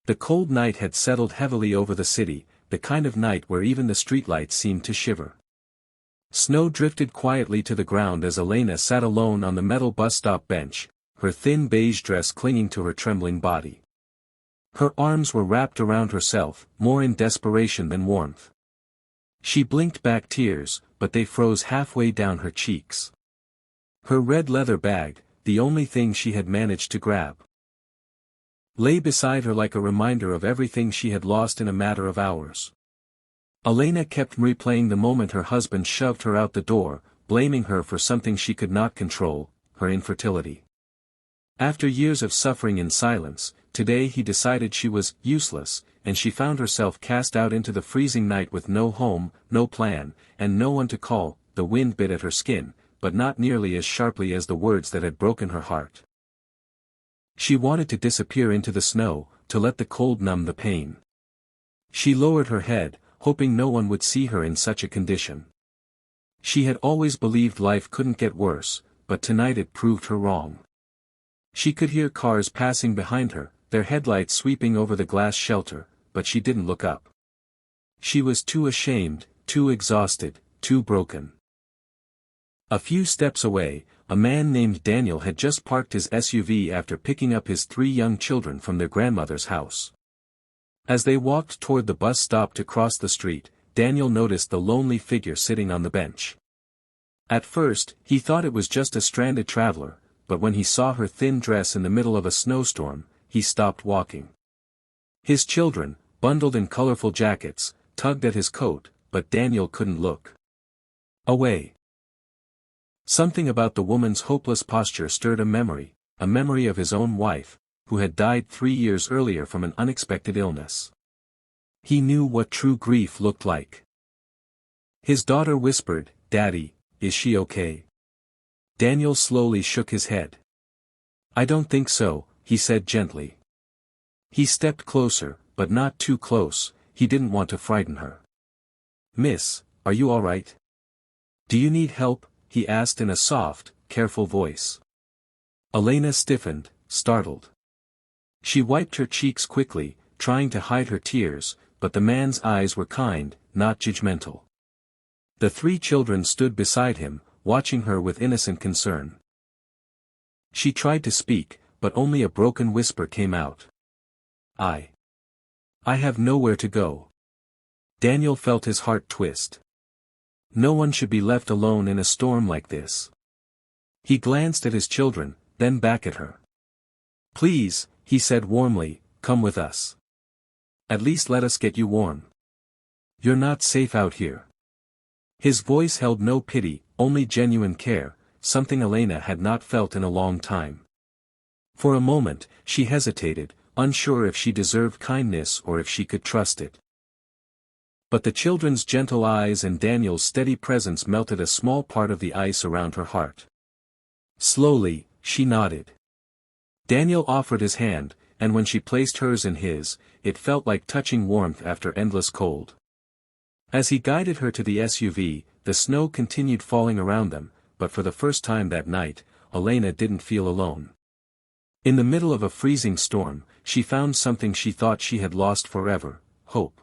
The cold night had settled heavily over the city, the kind of night where even the streetlights seemed to shiver. Snow drifted quietly to the ground as Elena sat alone on the metal bus stop bench, her thin beige dress clinging to her trembling body. Her arms were wrapped around herself, more in desperation than warmth. She blinked back tears, but they froze halfway down her cheeks. Her red leather bag, the only thing she had managed to grab, lay beside her like a reminder of everything she had lost in a matter of hours. Elena kept replaying the moment her husband shoved her out the door, blaming her for something she could not control, her infertility. After years of suffering in silence, today he decided she was useless, and she found herself cast out into the freezing night with no home, no plan, and no one to call. The wind bit at her skin, but not nearly as sharply as the words that had broken her heart. She wanted to disappear into the snow, to let the cold numb the pain. She lowered her head, hoping no one would see her in such a condition. She had always believed life couldn't get worse, but tonight it proved her wrong. She could hear cars passing behind her, their headlights sweeping over the glass shelter, but she didn't look up. She was too ashamed, too exhausted, too broken. A few steps away, a man named Daniel had just parked his SUV after picking up his 3 young children from their grandmother's house. As they walked toward the bus stop to cross the street, Daniel noticed the lonely figure sitting on the bench. At first, he thought it was just a stranded traveler, but when he saw her thin dress in the middle of a snowstorm, he stopped walking. His children, bundled in colorful jackets, tugged at his coat, but Daniel couldn't look away. Something about the woman's hopeless posture stirred a memory of his own wife, who had died 3 years earlier from an unexpected illness. He knew what true grief looked like. His daughter whispered, "Daddy, is she okay?" Daniel slowly shook his head. "I don't think so," he said gently. He stepped closer, but not too close. He didn't want to frighten her. "Miss, are you all right? Do you need help?" he asked in a soft, careful voice. Elena stiffened, startled. She wiped her cheeks quickly, trying to hide her tears, but the man's eyes were kind, not judgmental. The 3 children stood beside him, watching her with innocent concern. She tried to speak, but only a broken whisper came out. I have nowhere to go." Daniel felt his heart twist. No one should be left alone in a storm like this. He glanced at his children, then back at her. "Please," he said warmly, "come with us. At least let us get you warm. You're not safe out here." His voice held no pity, only genuine care, something Elena had not felt in a long time. For a moment, she hesitated, unsure if she deserved kindness or if she could trust it. But the children's gentle eyes and Daniel's steady presence melted a small part of the ice around her heart. Slowly, she nodded. Daniel offered his hand, and when she placed hers in his, it felt like touching warmth after endless cold. As he guided her to the SUV, the snow continued falling around them, but for the first time that night, Elena didn't feel alone. In the middle of a freezing storm, she found something she thought she had lost forever: hope.